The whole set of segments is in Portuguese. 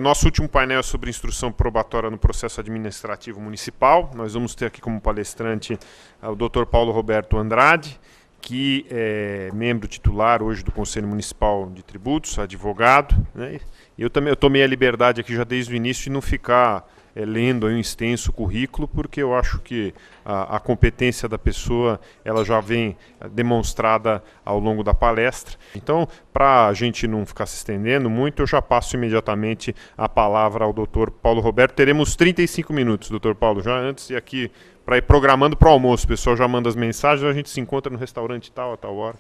Nosso último painel é sobre instrução probatória no processo administrativo municipal. Nós vamos ter aqui como palestrante o Dr. Paulo Roberto Andrade, que é membro titular hoje do Conselho Municipal de Tributos, advogado, né? Eu tomei a liberdade aqui já desde o início de não ficar lendo aí um extenso currículo, porque eu acho que a competência da pessoa ela já vem demonstrada ao longo da palestra. Então, para a gente não ficar se estendendo muito, eu já passo imediatamente a palavra ao Dr. Paulo Roberto. Teremos 35 minutos, Dr. Paulo, já antes e aqui para ir programando para o almoço. O pessoal já manda as mensagens, a gente se encontra no restaurante tal, a tal hora.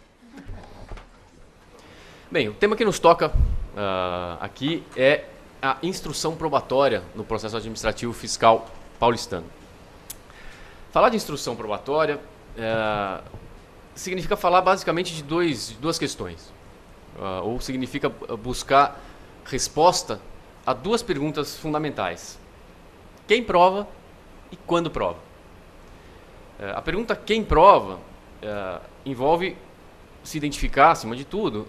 Bem, o tema que nos toca aqui é a instrução probatória no processo administrativo fiscal paulistano. Falar de instrução probatória significa falar basicamente de duas questões, ou significa buscar resposta a duas perguntas fundamentais: quem prova e quando prova. A pergunta quem prova envolve se identificar, acima de tudo,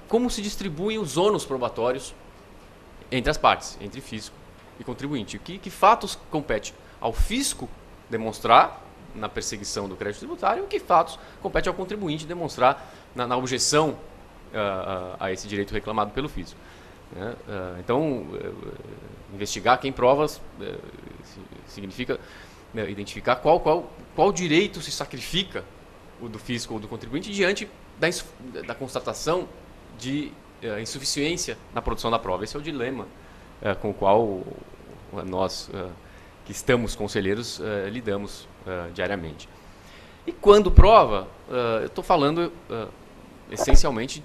como se distribuem os ônus probatórios entre as partes, entre fisco e contribuinte. Que fatos compete ao fisco demonstrar na perseguição do crédito tributário e que fatos compete ao contribuinte demonstrar na objeção a esse direito reclamado pelo fisco. Então, investigar quem prova significa identificar qual direito se sacrifica, o do fisco ou do contribuinte, diante da constatação de insuficiência na produção da prova. Esse é o dilema com o qual nós, que estamos conselheiros, lidamos diariamente. E quando prova, eu estou falando essencialmente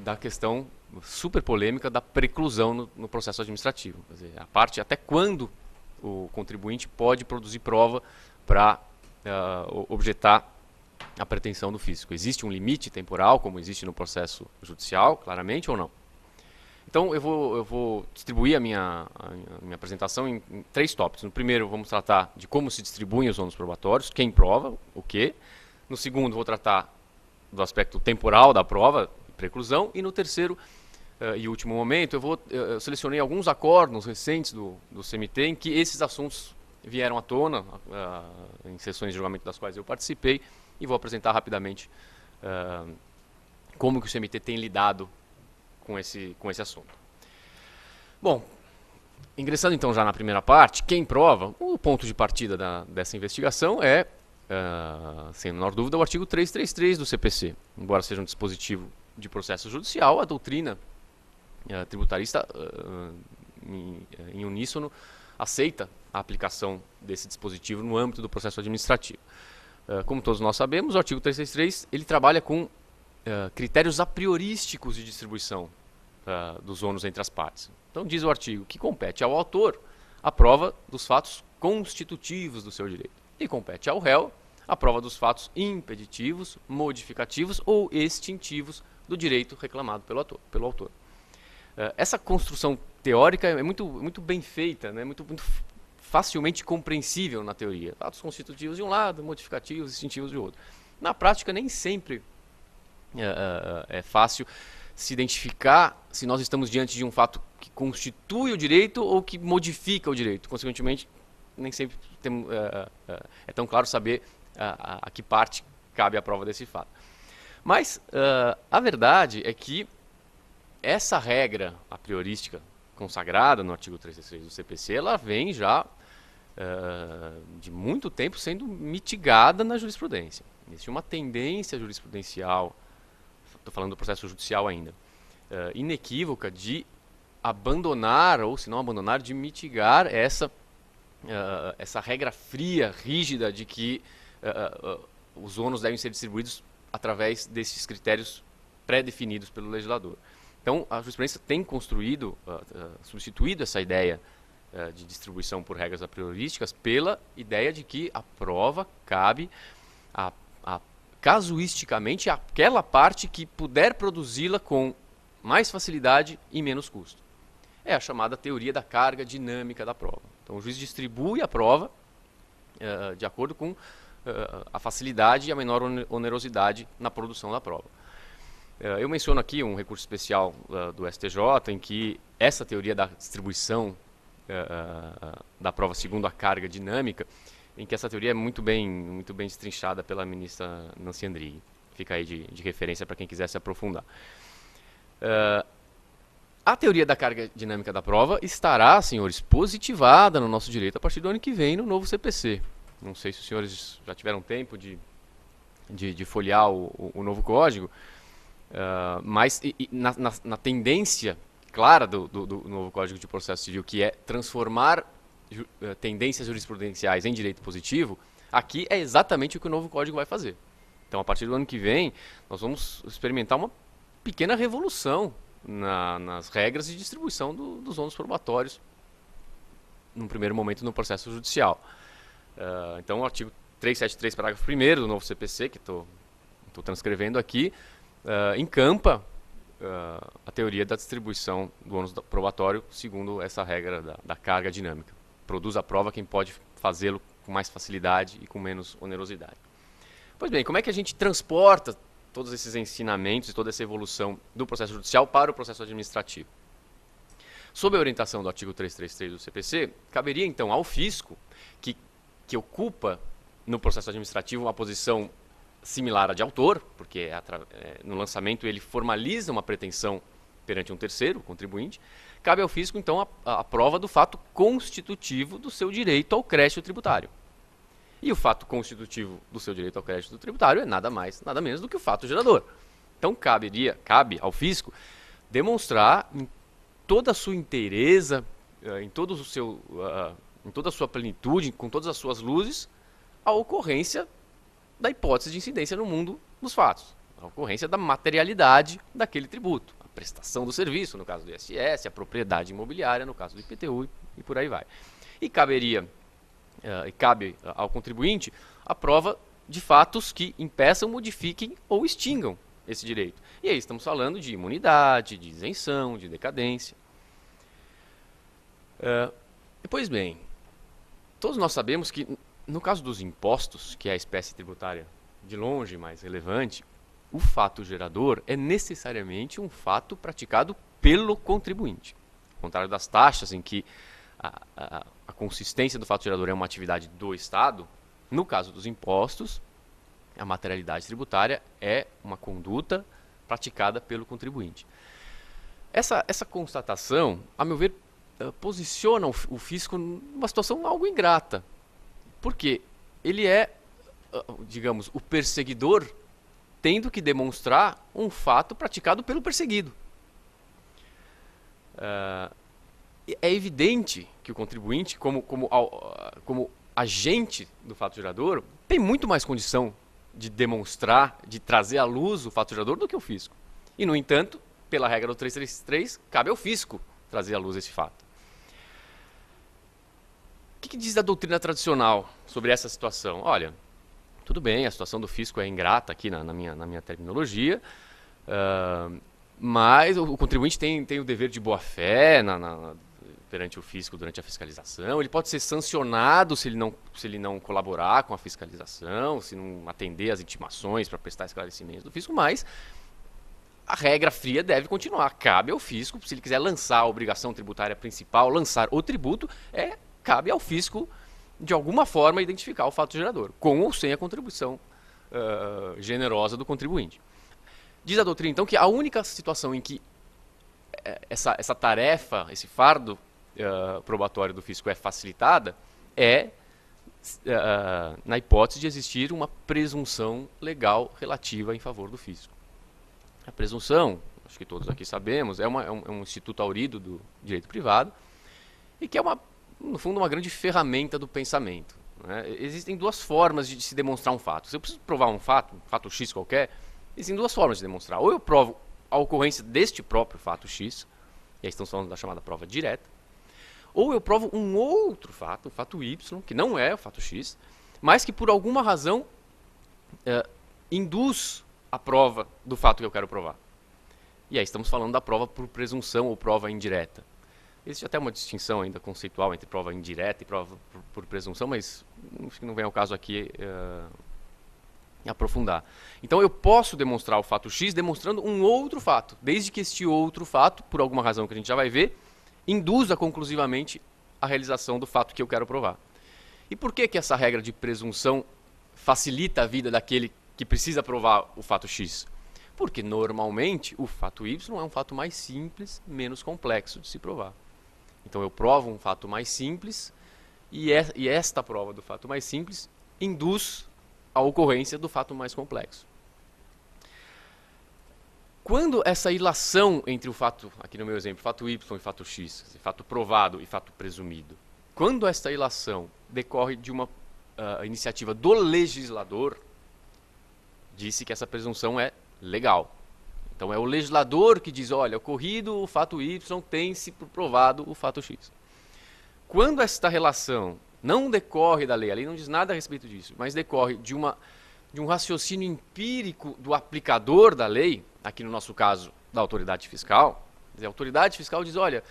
da questão super polêmica da preclusão no processo administrativo. Quer dizer, a parte até quando o contribuinte pode produzir prova para objetar a pretensão do fisco. Existe um limite temporal, como existe no processo judicial, claramente, ou não? Então, eu vou distribuir a minha apresentação em 3 tópicos. No primeiro, vamos tratar de como se distribuem os ônus probatórios, quem prova, o quê. No segundo, vou tratar do aspecto temporal da prova, preclusão. E no terceiro e último momento, eu selecionei alguns acórdãos recentes do CMT em que esses assuntos vieram à tona, em sessões de julgamento das quais eu participei, e vou apresentar rapidamente como que o CMT tem lidado com esse assunto. Bom, ingressando então já na primeira parte, quem prova, o ponto de partida dessa investigação é, sem a menor dúvida, o artigo 333 do CPC. Embora seja um dispositivo de processo judicial, a doutrina tributarista, em uníssono, aceita a aplicação desse dispositivo no âmbito do processo administrativo. Como todos nós sabemos, o artigo 363 ele trabalha com critérios a priorísticos de distribuição dos ônus entre as partes. Então diz o artigo que compete ao autor a prova dos fatos constitutivos do seu direito e compete ao réu a prova dos fatos impeditivos, modificativos ou extintivos do direito reclamado pelo autor. Essa construção teórica é muito bem feita, né? muito facilmente compreensível na teoria. Fatos constitutivos de um lado, modificativos, extintivos de outro. Na prática, nem sempre é fácil se identificar se nós estamos diante de um fato que constitui o direito ou que modifica o direito. Consequentemente, nem sempre é tão claro saber a que parte cabe a prova desse fato. Mas a verdade é que essa regra a priorística consagrada no artigo 363 do CPC, ela vem já de muito tempo sendo mitigada na jurisprudência. Existe uma tendência jurisprudencial, estou falando do processo judicial ainda, inequívoca de abandonar, ou se não abandonar, de mitigar essa regra fria, rígida, de que os ônus devem ser distribuídos através desses critérios pré-definidos pelo legislador. Então, a jurisprudência tem substituído essa ideia de distribuição por regras a priorísticas pela ideia de que a prova cabe casuisticamente àquela parte que puder produzi-la com mais facilidade e menos custo. É a chamada teoria da carga dinâmica da prova. Então, o juiz distribui a prova de acordo com a facilidade e a menor onerosidade na produção da prova. Eu menciono aqui um recurso especial do STJ em que essa teoria da distribuição da prova segundo a carga dinâmica, em que essa teoria é muito bem destrinchada pela ministra Nancy Andrighi. Fica aí de referência para quem quiser se aprofundar. A teoria da carga dinâmica da prova estará, senhores, positivada no nosso direito a partir do ano que vem no novo CPC. Não sei se os senhores já tiveram tempo de folhear o novo código, mas na tendência clara do novo Código de Processo Civil, que é transformar tendências jurisprudenciais em direito positivo, aqui é exatamente o que o novo código vai fazer. Então, a partir do ano que vem, nós vamos experimentar uma pequena revolução nas regras de distribuição dos ônus probatórios, num primeiro momento, no processo judicial. Então, o artigo 373, parágrafo 1º do novo CPC, que estou transcrevendo aqui, encampa a teoria da distribuição do ônus probatório segundo essa regra da carga dinâmica. Produz a prova quem pode fazê-lo com mais facilidade e com menos onerosidade. Pois bem, como é que a gente transporta todos esses ensinamentos e toda essa evolução do processo judicial para o processo administrativo? Sob a orientação do artigo 333 do CPC, caberia então ao fisco, que ocupa no processo administrativo uma posição similar à de autor, porque no lançamento ele formaliza uma pretensão perante um terceiro, o contribuinte, cabe ao fisco então a prova do fato constitutivo do seu direito ao crédito tributário. E o fato constitutivo do seu direito ao crédito tributário é nada mais, nada menos do que o fato gerador. Então cabe ao fisco demonstrar em toda a sua inteireza, em toda a sua plenitude, com todas as suas luzes, a ocorrência da hipótese de incidência no mundo dos fatos, a ocorrência da materialidade daquele tributo, a prestação do serviço, no caso do ISS, a propriedade imobiliária, no caso do IPTU, e por aí vai. E cabe ao contribuinte a prova de fatos que impeçam, modifiquem ou extingam esse direito. E aí estamos falando de imunidade, de isenção, de decadência. Pois bem, todos nós sabemos que no caso dos impostos, que é a espécie tributária de longe mais relevante, o fato gerador é necessariamente um fato praticado pelo contribuinte. Ao contrário das taxas, em que a consistência do fato gerador é uma atividade do Estado, no caso dos impostos, a materialidade tributária é uma conduta praticada pelo contribuinte. Essa constatação, a meu ver, posiciona o fisco numa situação algo ingrata, porque ele é, digamos, o perseguidor tendo que demonstrar um fato praticado pelo perseguido. É evidente que o contribuinte, como agente do fato gerador, tem muito mais condição de demonstrar, de trazer à luz o fato gerador do que o fisco. E, no entanto, pela regra do 333, cabe ao fisco trazer à luz esse fato. O que diz a doutrina tradicional sobre essa situação? Olha, tudo bem, a situação do fisco é ingrata aqui na minha terminologia, mas o contribuinte tem o dever de boa-fé perante o fisco durante a fiscalização. Ele pode ser sancionado se ele não colaborar com a fiscalização, se não atender às intimações para prestar esclarecimentos do fisco, mas a regra fria deve continuar. Cabe ao fisco, se ele quiser lançar a obrigação tributária principal, lançar o tributo, cabe ao fisco, de alguma forma, identificar o fato gerador, com ou sem a contribuição generosa do contribuinte. Diz a doutrina, então, que a única situação em que essa tarefa, esse fardo probatório do fisco é facilitada é na hipótese de existir uma presunção legal relativa em favor do fisco. A presunção, acho que todos aqui sabemos, é um instituto aurido do direito privado e que é no fundo, uma grande ferramenta do pensamento. Né? Existem duas formas de se demonstrar um fato. Se eu preciso provar um fato X qualquer, existem duas formas de demonstrar. Ou eu provo a ocorrência deste próprio fato X, e aí estamos falando da chamada prova direta, ou eu provo um outro fato, o fato Y, que não é o fato X, mas que por alguma razão induz a prova do fato que eu quero provar. E aí estamos falando da prova por presunção ou prova indireta. Existe até uma distinção ainda conceitual entre prova indireta e prova por presunção, mas acho que não vem ao caso aqui aprofundar. Então eu posso demonstrar o fato X demonstrando um outro fato, desde que este outro fato, por alguma razão que a gente já vai ver, induza conclusivamente a realização do fato que eu quero provar. E por que essa regra de presunção facilita a vida daquele que precisa provar o fato X? Porque normalmente o fato Y é um fato mais simples, menos complexo de se provar. Então eu provo um fato mais simples e esta prova do fato mais simples induz a ocorrência do fato mais complexo. Quando essa ilação entre o fato, aqui no meu exemplo, fato Y e fato X, quer dizer, fato provado e fato presumido, quando esta ilação decorre de uma iniciativa do legislador, disse que essa presunção é legal. Então é o legislador que diz, olha, ocorrido o fato Y, tem-se provado o fato X. Quando esta relação não decorre da lei, a lei não diz nada a respeito disso, mas decorre de um raciocínio empírico do aplicador da lei, aqui no nosso caso da autoridade fiscal, quer dizer, a autoridade fiscal diz, olha,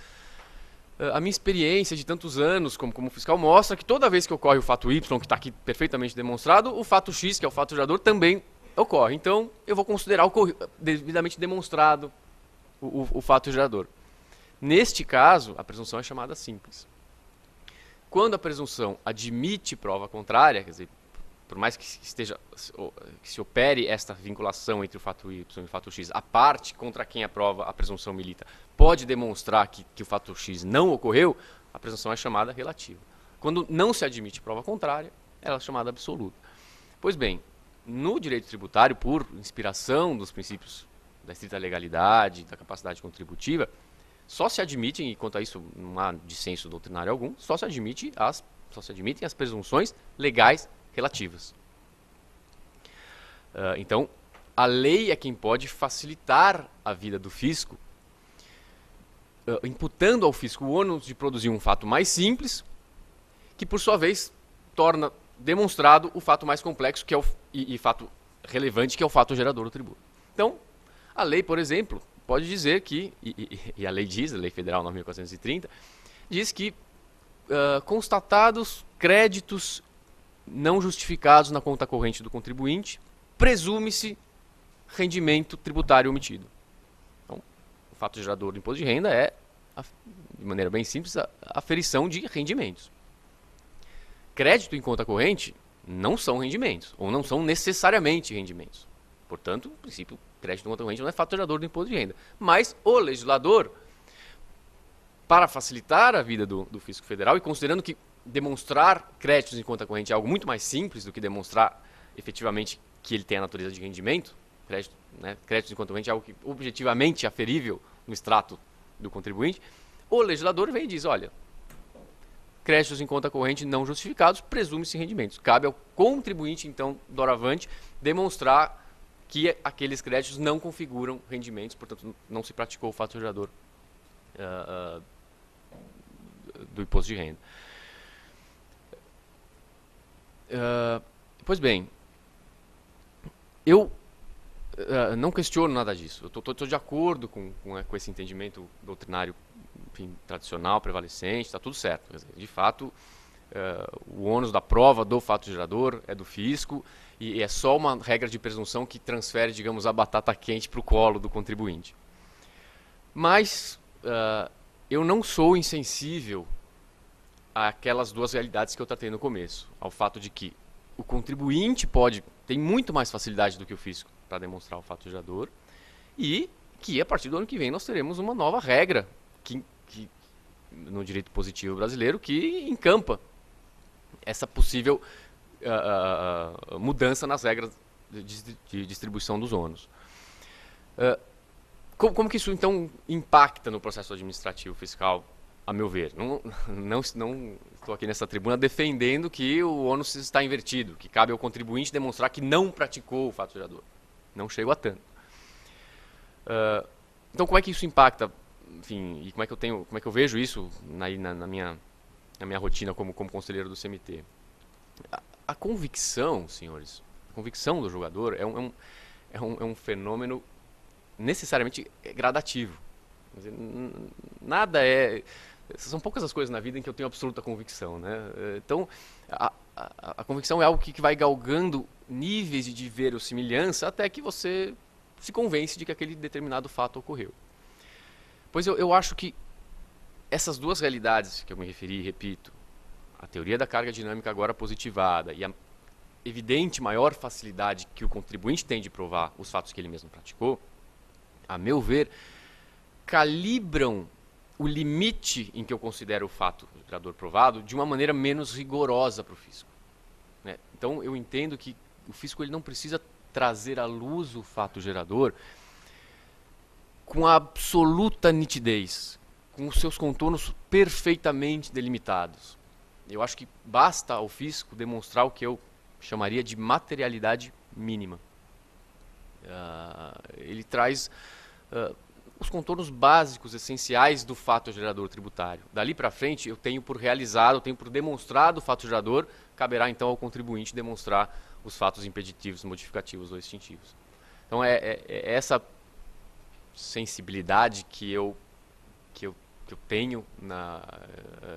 a minha experiência de tantos anos como fiscal mostra que toda vez que ocorre o fato Y, que está aqui perfeitamente demonstrado, o fato X, que é o fato gerador, também ocorre. Então, eu vou considerar devidamente demonstrado o fato gerador. Neste caso, a presunção é chamada simples. Quando a presunção admite prova contrária, quer dizer, por mais que se opere esta vinculação entre o fato Y e o fato X, a parte contra quem a presunção milita pode demonstrar que o fato X não ocorreu, a presunção é chamada relativa. Quando não se admite prova contrária, ela é chamada absoluta. Pois bem, no direito tributário, por inspiração dos princípios da estrita legalidade, da capacidade contributiva, só se admitem, e quanto a isso não há dissenso doutrinário algum, só se admitem as presunções legais relativas. Então, a lei é quem pode facilitar a vida do fisco, imputando ao fisco o ônus de produzir um fato mais simples, que por sua vez torna demonstrado o fato mais complexo que é e fato relevante, que é o fato gerador do tributo. Então, a lei, por exemplo, pode dizer que, e a lei diz, a Lei Federal 9.430, diz que constatados créditos não justificados na conta corrente do contribuinte, presume-se rendimento tributário omitido. Então, o fato gerador do imposto de renda é, de maneira bem simples, a aferição de rendimentos. Crédito em conta corrente não são rendimentos, ou não são necessariamente rendimentos. Portanto, no princípio, crédito em conta corrente não é fato gerador do imposto de renda. Mas o legislador, para facilitar a vida do fisco federal, e considerando que demonstrar créditos em conta corrente é algo muito mais simples do que demonstrar efetivamente que ele tem a natureza de rendimento, créditos em conta corrente é algo que objetivamente é aferível no extrato do contribuinte, o legislador vem e diz, olha, créditos em conta corrente não justificados, presume-se rendimentos. Cabe ao contribuinte, então, doravante, demonstrar que aqueles créditos não configuram rendimentos, portanto, não se praticou o fato gerador do imposto de renda. Pois bem, eu não questiono nada disso. Eu estou de acordo com esse entendimento doutrinário, enfim, tradicional, prevalecente, está tudo certo. Quer dizer, de fato, o ônus da prova do fato gerador é do fisco e é só uma regra de presunção que transfere, digamos, a batata quente para o colo do contribuinte. Mas eu não sou insensível àquelas duas realidades que eu tratei no começo, ao fato de que o contribuinte tem muito mais facilidade do que o fisco para demonstrar o fato gerador e que a partir do ano que vem nós teremos uma nova regra que no direito positivo brasileiro que encampa essa possível mudança nas regras de distribuição dos ônus. Como que isso então impacta no processo administrativo fiscal, a meu ver? Não estou aqui nessa tribuna defendendo que o ônus está invertido, que cabe ao contribuinte demonstrar que não praticou o fato gerador. Não chego a tanto. Então, como é que isso impacta? Enfim, e como é que eu vejo isso na minha rotina como conselheiro do CMT? A convicção, senhores, a convicção do julgador é um fenômeno necessariamente gradativo. Quer dizer, são poucas as coisas na vida em que eu tenho absoluta convicção, né? Então, a convicção é algo que vai galgando níveis de verossimilhança até que você se convence de que aquele determinado fato ocorreu. Pois eu acho que essas duas realidades que eu me referi, repito, a teoria da carga dinâmica agora positivada e a evidente maior facilidade que o contribuinte tem de provar os fatos que ele mesmo praticou, a meu ver, calibram o limite em que eu considero o fato gerador provado de uma maneira menos rigorosa para o fisco. Né? Então, eu entendo que o fisco ele não precisa trazer à luz o fato gerador com a absoluta nitidez, com os seus contornos perfeitamente delimitados. Eu acho que basta ao fisco demonstrar o que eu chamaria de materialidade mínima. Ele traz os contornos básicos, essenciais do fato gerador tributário. Dali para frente, eu tenho por realizado, eu tenho por demonstrado o fato gerador, caberá então ao contribuinte demonstrar os fatos impeditivos, modificativos ou extintivos. Então é essa sensibilidade que eu tenho,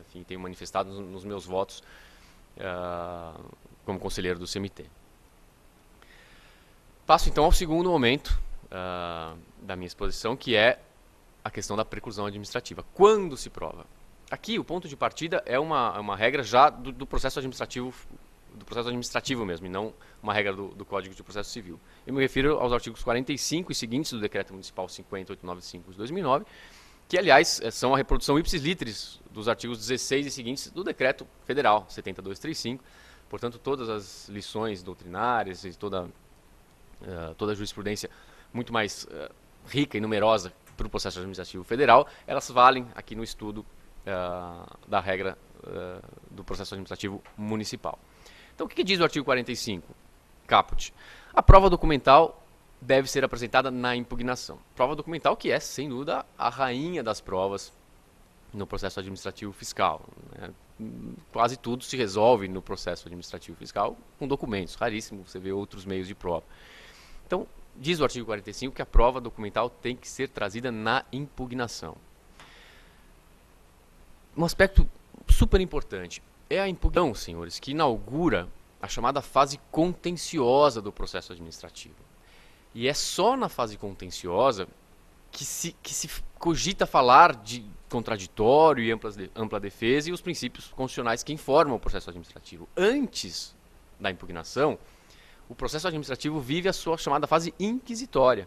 enfim, tenho manifestado nos meus votos como conselheiro do CMT. Passo então ao segundo momento da minha exposição, que é a questão da preclusão administrativa. Quando se prova? Aqui o ponto de partida é uma regra já do processo administrativo mesmo, e não uma regra do Código de Processo Civil. Eu me refiro aos artigos 45 e seguintes do Decreto Municipal 50895 de 2009, que, aliás, são a reprodução ipsis literis dos artigos 16 e seguintes do Decreto Federal 70235. Portanto, todas as lições doutrinárias e toda a jurisprudência muito mais rica e numerosa para o processo administrativo federal, elas valem aqui no estudo da regra do processo administrativo municipal. Então, o que diz o artigo 45? Caput. A prova documental deve ser apresentada na impugnação. Prova documental que é, sem dúvida, a rainha das provas no processo administrativo fiscal. Né? Quase tudo se resolve no processo administrativo fiscal com documentos. Raríssimo você vê outros meios de prova. Então, diz o artigo 45 que a prova documental tem que ser trazida na impugnação. Um aspecto super importante é a impugnação, senhores, que inaugura a chamada fase contenciosa do processo administrativo. E é só na fase contenciosa que se cogita falar de contraditório e ampla defesa e os princípios constitucionais que informam o processo administrativo. Antes da impugnação, o processo administrativo vive a sua chamada fase inquisitória,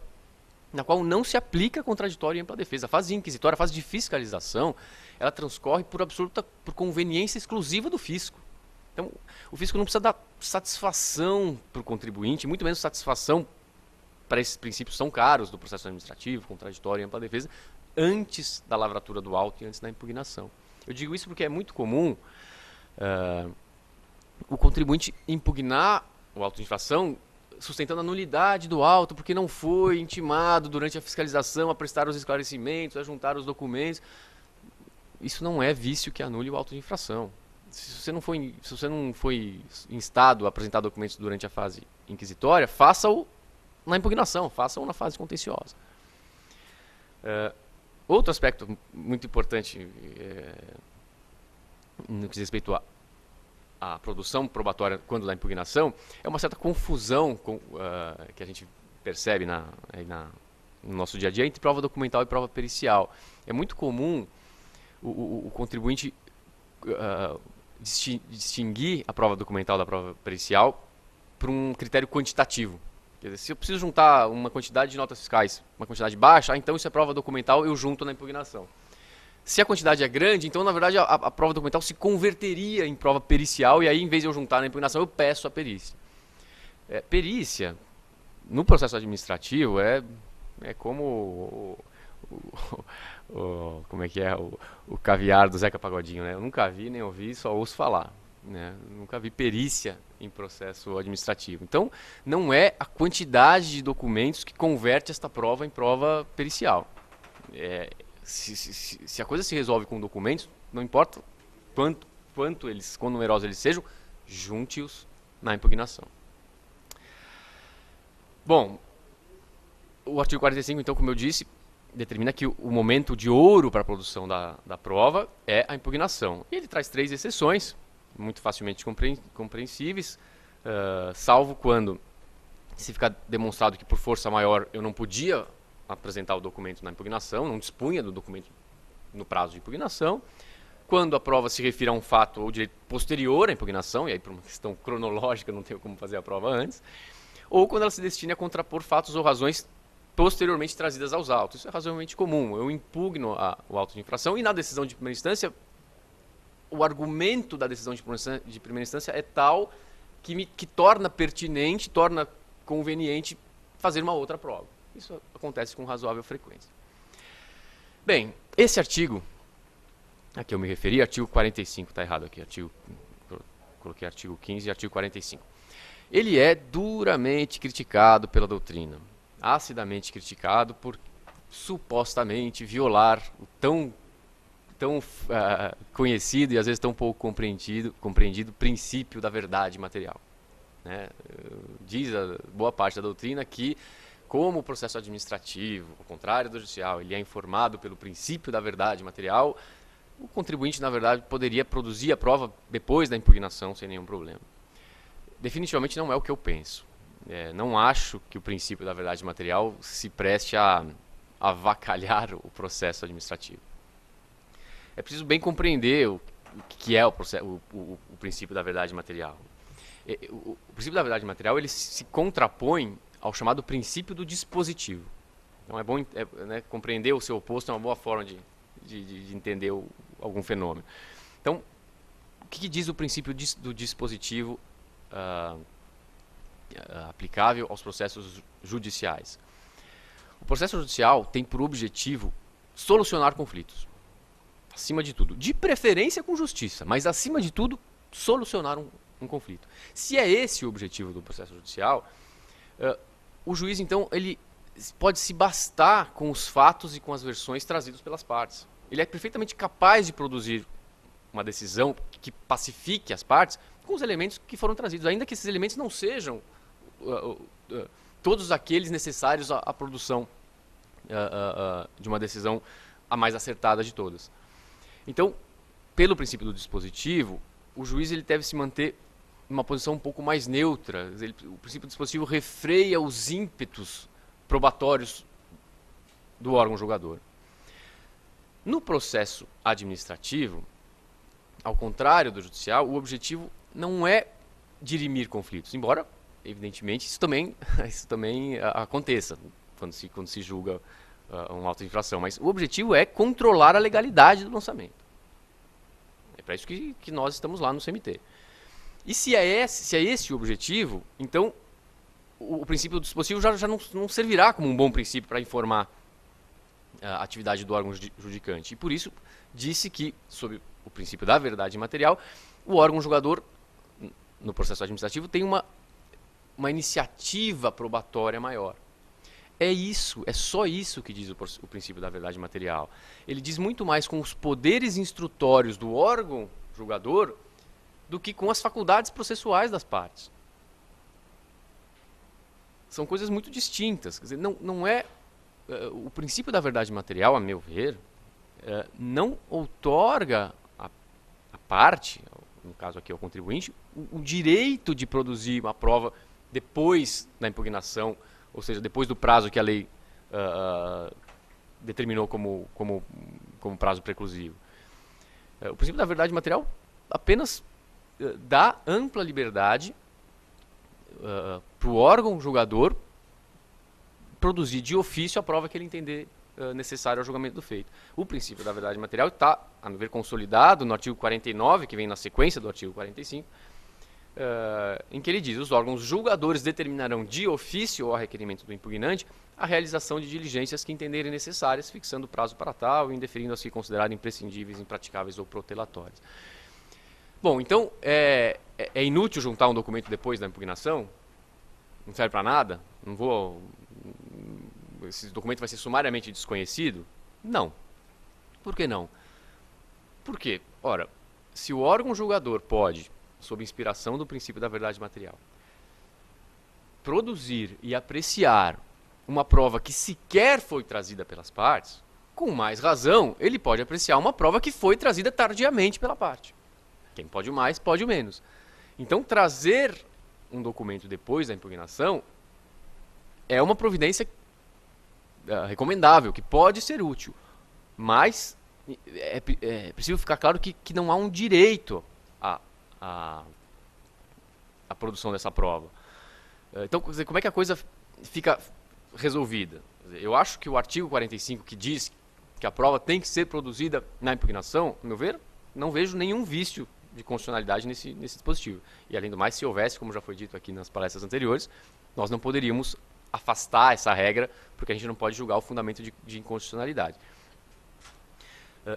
na qual não se aplica contraditório e ampla defesa. A fase inquisitória, a fase de fiscalização, ela transcorre por conveniência exclusiva do fisco. Então, o fisco não precisa dar satisfação para o contribuinte, muito menos satisfação para esses princípios tão caros do processo administrativo, contraditório e ampla defesa, antes da lavratura do auto e antes da impugnação. Eu digo isso porque é muito comum o contribuinte impugnar o auto de infração sustentando a nulidade do auto porque não foi intimado durante a fiscalização a prestar os esclarecimentos, a juntar os documentos. Isso não é vício que anule o auto de infração. Se você não foi instado a apresentar documentos durante a fase inquisitória, faça-o na impugnação, faça-o na fase contenciosa. Outro aspecto muito importante no que diz respeito à produção probatória quando da impugnação é uma certa confusão que a gente percebe no nosso dia a dia entre prova documental e prova pericial. É muito comum o contribuinte distinguir a prova documental da prova pericial por um critério quantitativo. Quer dizer, se eu preciso juntar uma quantidade de notas fiscais, uma quantidade baixa, então isso é prova documental, eu junto na impugnação. Se a quantidade é grande, então na verdade a prova documental se converteria em prova pericial e aí em vez de eu juntar na impugnação, eu peço a perícia. Perícia, no processo administrativo, é como como é que é o caviar do Zeca Pagodinho, né? Eu nunca vi, nem ouvi, só ouço falar. Né? Nunca vi perícia em processo administrativo. Então, não é a quantidade de documentos que converte esta prova em prova pericial. Se a coisa se resolve com documentos, não importa quão numerosos eles sejam, junte-os na impugnação. Bom, o artigo 45, então, como eu disse, determina que o momento de ouro para a produção da prova é a impugnação. E ele traz 3 exceções, muito facilmente compreensíveis, salvo quando se ficar demonstrado que por força maior eu não podia apresentar o documento na impugnação, não dispunha do documento no prazo de impugnação, quando a prova se refere a um fato ou direito posterior à impugnação, e aí por uma questão cronológica não tenho como fazer a prova antes, ou quando ela se destine a contrapor fatos ou razões posteriormente trazidas aos autos. Isso é razoavelmente comum. Eu impugno o auto de infração e na decisão de primeira instância, o argumento da decisão de primeira instância é tal que torna pertinente, torna conveniente fazer uma outra prova. Isso acontece com razoável frequência. Bem, esse artigo, a que eu me referi, artigo 45, está errado aqui, coloquei artigo 15 e artigo 45. Ele é duramente criticado pela doutrina, acidamente criticado por supostamente violar o tão conhecido e às vezes tão pouco compreendido princípio da verdade material. Né? Diz a boa parte da doutrina que, como o processo administrativo, ao contrário do judicial, ele é informado pelo princípio da verdade material, o contribuinte, na verdade, poderia produzir a prova depois da impugnação sem nenhum problema. Definitivamente não é o que eu penso. Não acho que o princípio da verdade material se preste a avacalhar o processo administrativo. É preciso bem compreender o que é o princípio da verdade material. O princípio da verdade material ele se contrapõe ao chamado princípio do dispositivo. Então é bom né, compreender o seu oposto é uma boa forma de entender algum fenômeno. Então, o que diz o princípio do dispositivo aplicável aos processos judiciais? O processo judicial tem por objetivo solucionar conflitos. Acima de tudo, de preferência com justiça, mas acima de tudo, solucionar um conflito. Se é esse o objetivo do processo judicial, o juiz, então, ele pode se bastar com os fatos e com as versões trazidos pelas partes. Ele é perfeitamente capaz de produzir uma decisão que pacifique as partes com os elementos que foram trazidos, ainda que esses elementos não sejam todos aqueles necessários à produção de uma decisão a mais acertada de todas. Então, pelo princípio do dispositivo, o juiz ele deve se manter em uma posição um pouco mais neutra. O princípio do dispositivo refreia os ímpetos probatórios do órgão julgador. No processo administrativo, ao contrário do judicial, o objetivo não é dirimir conflitos, embora, evidentemente, isso também aconteça quando se julga um auto de infração, mas o objetivo é controlar a legalidade do lançamento. É para isso que nós estamos lá no CMT. E se é esse o objetivo, então o princípio do dispositivo já não servirá como um bom princípio para informar a atividade do órgão judicante. E por isso disse que, sob o princípio da verdade material, o órgão julgador, no processo administrativo, tem uma iniciativa probatória maior. É só isso que diz o princípio da verdade material. Ele diz muito mais com os poderes instrutórios do órgão julgador do que com as faculdades processuais das partes. São coisas muito distintas. Quer dizer, não é o princípio da verdade material, a meu ver, não outorga a parte, no caso aqui ao contribuinte, o direito de produzir uma prova depois da impugnação, ou seja, depois do prazo que a lei determinou como prazo preclusivo. O princípio da verdade material apenas dá ampla liberdade para o órgão julgador produzir de ofício a prova que ele entender necessária ao julgamento do feito. O princípio da verdade material está, a meu ver, consolidado no artigo 49, que vem na sequência do artigo 45, em que ele diz: os órgãos julgadores determinarão de ofício ou a requerimento do impugnante a realização de diligências que entenderem necessárias, fixando o prazo para tal e indeferindo as que considerarem imprescindíveis, impraticáveis ou protelatórias. Bom, então, é inútil juntar um documento depois da impugnação? Não serve para nada? Esse documento vai ser sumariamente desconhecido? Não. Por que não? Por quê? Ora, se o órgão julgador pode, sob inspiração do princípio da verdade material, produzir e apreciar uma prova que sequer foi trazida pelas partes, com mais razão, ele pode apreciar uma prova que foi trazida tardiamente pela parte. Quem pode o mais, pode o menos. Então, trazer um documento depois da impugnação é uma providência recomendável, que pode ser útil, mas é preciso ficar claro que não há um direito à produção dessa prova. Então, quer dizer, como é que a coisa fica resolvida? Eu acho que o artigo 45, que diz que a prova tem que ser produzida na impugnação, no meu ver, não vejo nenhum vício de constitucionalidade nesse dispositivo. E, além do mais, se houvesse, como já foi dito aqui nas palestras anteriores, nós não poderíamos afastar essa regra, porque a gente não pode julgar o fundamento de inconstitucionalidade.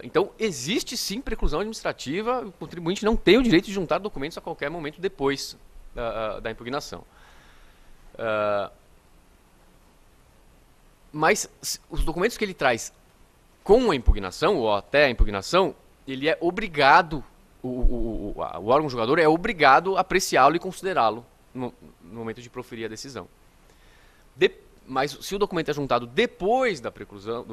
Então, existe sim preclusão administrativa, o contribuinte não tem o direito de juntar documentos a qualquer momento depois da impugnação. Mas os documentos que ele traz com a impugnação, ou até a impugnação, ele é obrigado, o órgão julgador é obrigado a apreciá-lo e considerá-lo no momento de proferir a decisão. Mas se o documento é juntado depois da preclusão,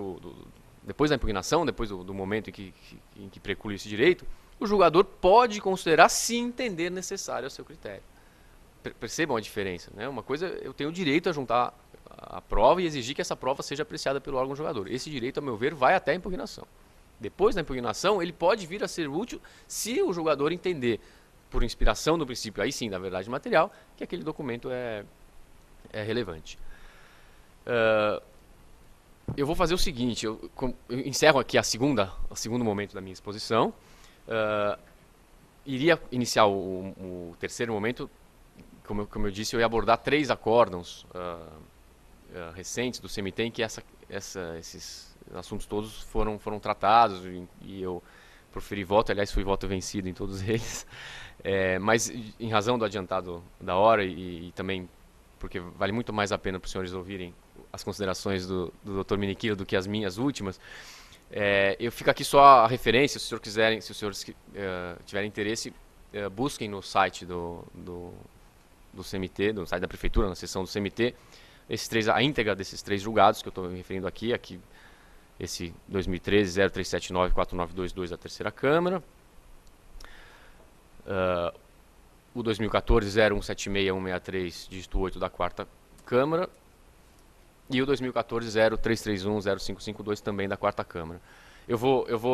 depois da impugnação, depois do momento em que preclui esse direito, o julgador pode considerar se entender necessário ao seu critério. Percebam a diferença, né? Uma coisa, eu tenho o direito a juntar a prova e exigir que essa prova seja apreciada pelo órgão julgador. Esse direito, a meu ver, vai até a impugnação. Depois da impugnação, ele pode vir a ser útil se o julgador entender, por inspiração do princípio, aí sim, da verdade material, que aquele documento é relevante. Eu vou fazer o seguinte, eu encerro aqui o segundo momento da minha exposição. Iria iniciar o terceiro momento. Como eu disse, eu ia abordar 3 acórdãos recentes do CMT em que esses assuntos todos foram tratados e eu proferi voto, aliás fui voto vencido em todos eles, mas em razão do adiantado da hora e também porque vale muito mais a pena para os senhores ouvirem as considerações do Dr. Miniquilo do que as minhas últimas, eu fico aqui só a referência, se os senhores tiverem interesse, busquem no site do CMT, no site da Prefeitura, na seção do CMT, a íntegra desses 3 julgados que eu estou me referindo aqui, esse 2013-0379-4922 da Terceira Câmara, o 2014-0176-163, dígito 8 da Quarta Câmara, e o 2014-0331-0552 também da Quarta Câmara.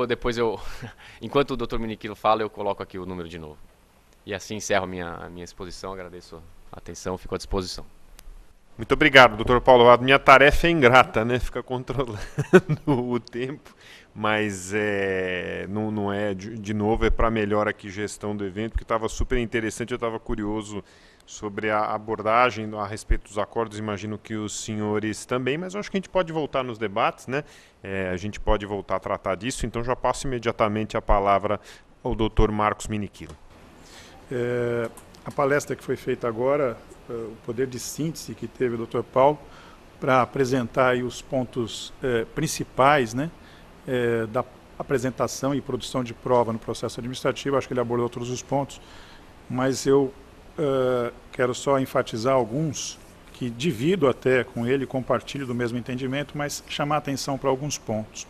Depois enquanto o Dr. Miniquilo fala, eu coloco aqui o número de novo. E assim encerro a minha exposição, agradeço a atenção, fico à disposição. Muito obrigado, doutor Paulo. A minha tarefa é ingrata, né? Ficar controlando o tempo, mas não é, de novo, é para melhor aqui gestão do evento, porque estava super interessante, eu estava curioso sobre a abordagem a respeito dos acordos, imagino que os senhores também, mas eu acho que a gente pode voltar nos debates, né? A gente pode voltar a tratar disso, então já passo imediatamente a palavra ao doutor Marcos Miniquilo. A palestra que foi feita agora, o poder de síntese que teve o Dr. Paulo para apresentar aí os pontos principais, né, da apresentação e produção de prova no processo administrativo. Acho que ele abordou todos os pontos, mas eu quero só enfatizar alguns que divido até com ele, compartilho do mesmo entendimento, mas chamar a atenção para alguns pontos.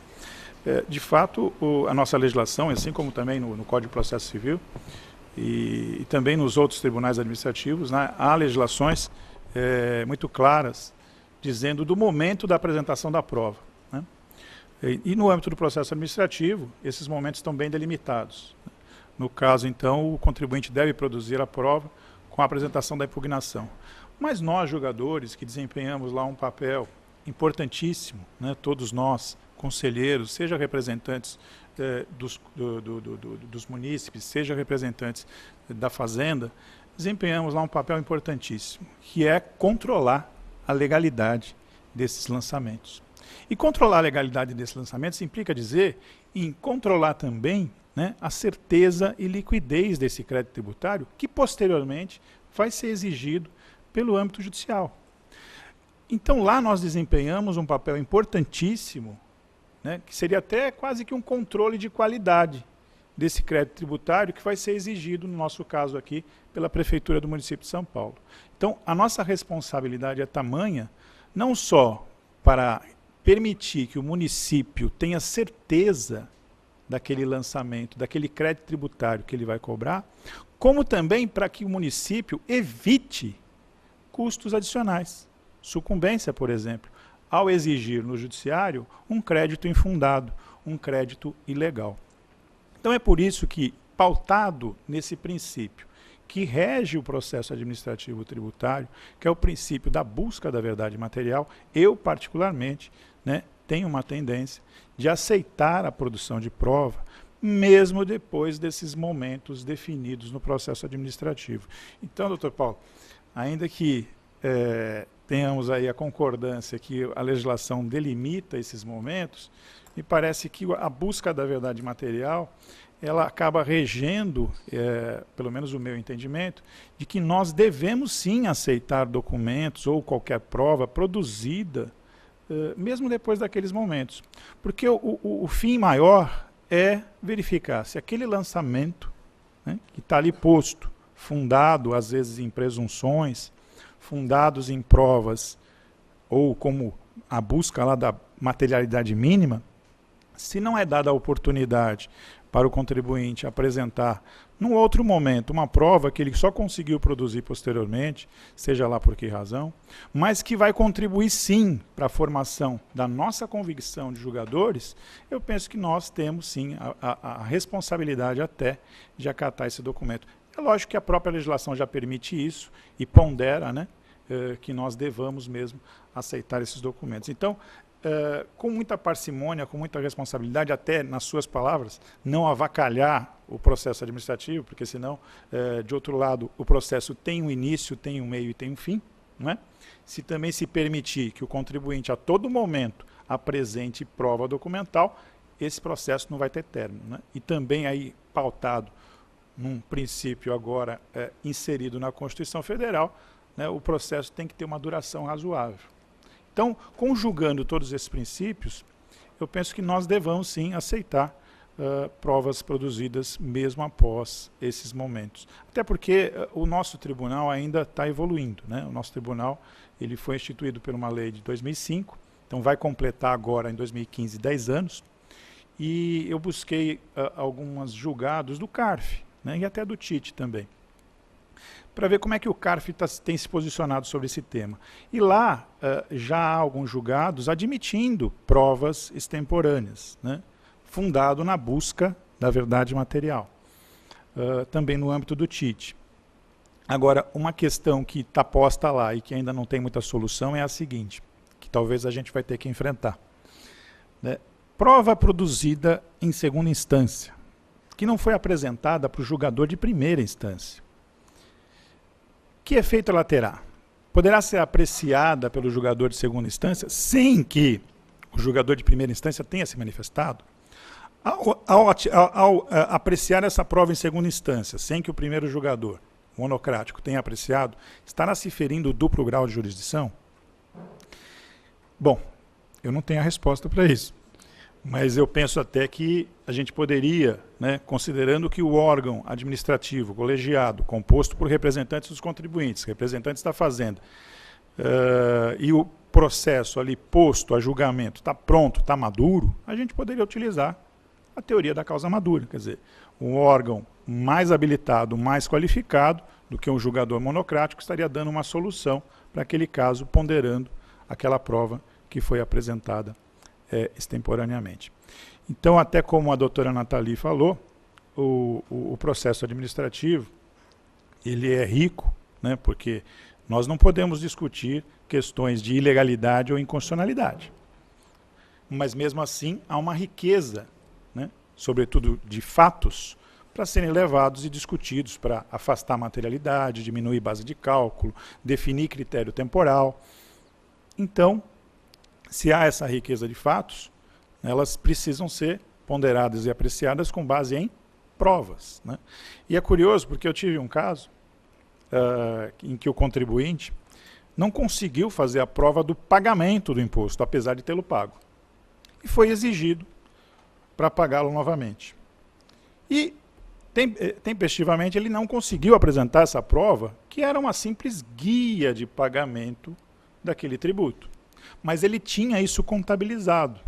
De fato, a nossa legislação, assim como também no Código de Processo Civil, e também nos outros tribunais administrativos, né, há legislações muito claras dizendo do momento da apresentação da prova, né? E no âmbito do processo administrativo, esses momentos estão bem delimitados. No caso, então, o contribuinte deve produzir a prova com a apresentação da impugnação. Mas nós, julgadores, que desempenhamos lá um papel importantíssimo, né, todos nós, conselheiros, seja representantes dos munícipes, seja representantes da Fazenda, desempenhamos lá um papel importantíssimo, que é controlar a legalidade desses lançamentos. E controlar a legalidade desses lançamentos implica dizer em controlar também, né, a certeza e liquidez desse crédito tributário, que posteriormente vai ser exigido pelo âmbito judicial. Então lá nós desempenhamos um papel importantíssimo, né, que seria até quase que um controle de qualidade desse crédito tributário que vai ser exigido, no nosso caso aqui, pela Prefeitura do município de São Paulo. Então, a nossa responsabilidade é tamanha, não só para permitir que o município tenha certeza daquele lançamento, daquele crédito tributário que ele vai cobrar, como também para que o município evite custos adicionais. Sucumbência, por exemplo, ao exigir no judiciário um crédito infundado, um crédito ilegal. Então é por isso que, pautado nesse princípio que rege o processo administrativo tributário, que é o princípio da busca da verdade material, eu particularmente, né, tenho uma tendência de aceitar a produção de prova, mesmo depois desses momentos definidos no processo administrativo. Então, doutor Paulo, ainda que tenhamos aí a concordância que a legislação delimita esses momentos, me parece que a busca da verdade material ela acaba regendo, pelo menos o meu entendimento, de que nós devemos sim aceitar documentos ou qualquer prova produzida, mesmo depois daqueles momentos. Porque o fim maior é verificar se aquele lançamento, né, que está ali posto, fundado às vezes em presunções, fundados em provas, ou como a busca lá da materialidade mínima, se não é dada a oportunidade para o contribuinte apresentar, num outro momento, uma prova que ele só conseguiu produzir posteriormente, seja lá por que razão, mas que vai contribuir sim para a formação da nossa convicção de julgadores, eu penso que nós temos sim a responsabilidade até de acatar esse documento. É lógico que a própria legislação já permite isso e pondera, né, que nós devamos mesmo aceitar esses documentos. Então, com muita parcimônia, com muita responsabilidade, até nas suas palavras, não avacalhar o processo administrativo, porque senão, de outro lado, o processo tem um início, tem um meio e tem um fim, não é? Se também se permitir que o contribuinte a todo momento apresente prova documental, esse processo não vai ter término, né? E também aí pautado num princípio agora inserido na Constituição Federal, né, o processo tem que ter uma duração razoável. Então, conjugando todos esses princípios, eu penso que nós devamos sim aceitar provas produzidas mesmo após esses momentos. Até porque o nosso tribunal ainda está evoluindo, né? O nosso tribunal ele foi instituído por uma lei de 2005, então vai completar agora em 2015 10 anos, e eu busquei alguns julgados do CARF, né, e até do TIT também, para ver como é que o CARF tem se posicionado sobre esse tema. E lá já há alguns julgados admitindo provas extemporâneas, né, fundado na busca da verdade material, também no âmbito do TIT. Agora, uma questão que está posta lá e que ainda não tem muita solução é a seguinte, que talvez a gente vai ter que enfrentar, né? Prova produzida em segunda instância, que não foi apresentada para o julgador de primeira instância. Que efeito ela terá? Poderá ser apreciada pelo julgador de segunda instância sem que o julgador de primeira instância tenha se manifestado? Ao apreciar essa prova em segunda instância, sem que o primeiro julgador monocrático tenha apreciado, estará se ferindo o duplo grau de jurisdição? Bom, eu não tenho a resposta para isso. Mas eu penso até que a gente poderia, né, considerando que o órgão administrativo colegiado, composto por representantes dos contribuintes, representantes da Fazenda, e o processo ali posto a julgamento está pronto, está maduro, a gente poderia utilizar a teoria da causa madura. Quer dizer, um órgão mais habilitado, mais qualificado do que um julgador monocrático estaria dando uma solução para aquele caso, ponderando aquela prova que foi apresentada extemporaneamente. Então, até como a doutora Nathalie falou, o processo administrativo ele é rico, né, porque nós não podemos discutir questões de ilegalidade ou inconstitucionalidade. Mas, mesmo assim, há uma riqueza, né, sobretudo de fatos, para serem levados e discutidos para afastar a materialidade, diminuir base de cálculo, definir critério temporal. Então, se há essa riqueza de fatos, elas precisam ser ponderadas e apreciadas com base em provas, né? E é curioso porque eu tive um caso em que o contribuinte não conseguiu fazer a prova do pagamento do imposto, apesar de tê-lo pago. E foi exigido para pagá-lo novamente. E, tempestivamente, ele não conseguiu apresentar essa prova, que era uma simples guia de pagamento daquele tributo. Mas ele tinha isso contabilizado,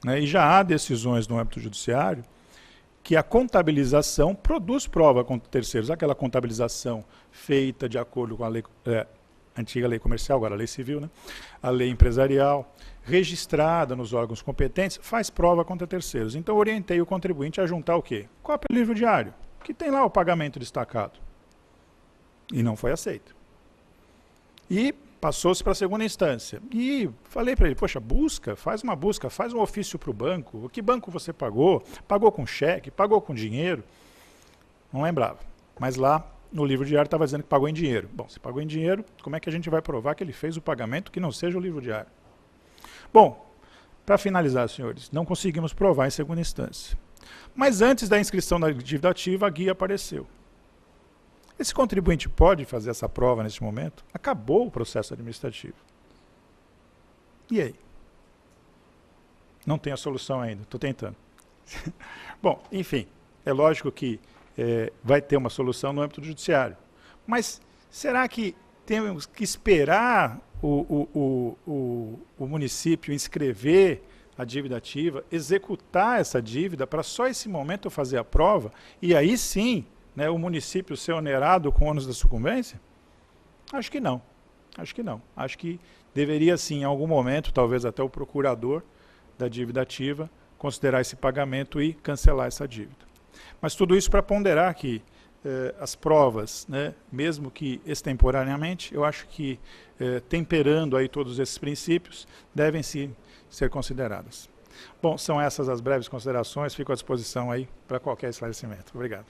né? E já há decisões no âmbito judiciário que a contabilização produz prova contra terceiros, aquela contabilização feita de acordo com a lei antiga lei comercial, agora a lei civil, né? A lei empresarial, registrada nos órgãos competentes, faz prova contra terceiros. Então, orientei o contribuinte a juntar o quê? Cópia do livro diário, que tem lá o pagamento destacado. E não foi aceito. E passou-se para a segunda instância. E falei para ele, poxa, faz um ofício para o banco. Que banco você pagou? Pagou com cheque? Pagou com dinheiro? Não lembrava. Mas lá no livro diário estava dizendo que pagou em dinheiro. Bom, se pagou em dinheiro, como é que a gente vai provar que ele fez o pagamento que não seja o livro diário? Bom, para finalizar, senhores, não conseguimos provar em segunda instância. Mas antes da inscrição da dívida ativa, a guia apareceu. Esse contribuinte pode fazer essa prova neste momento? Acabou o processo administrativo. E aí? Não tem a solução ainda, estou tentando. Bom, enfim, é lógico que vai ter uma solução no âmbito judiciário. Mas será que temos que esperar o município inscrever a dívida ativa, executar essa dívida para só esse momento fazer a prova e aí sim, né, o município ser onerado com o ônus da sucumbência? Acho que não. Acho que não. Acho que deveria sim, em algum momento, talvez até o procurador da dívida ativa, considerar esse pagamento e cancelar essa dívida. Mas tudo isso para ponderar que as provas, né, mesmo que extemporaneamente, eu acho que temperando aí todos esses princípios, devem sim ser consideradas. Bom, são essas as breves considerações, fico à disposição aí para qualquer esclarecimento. Obrigado.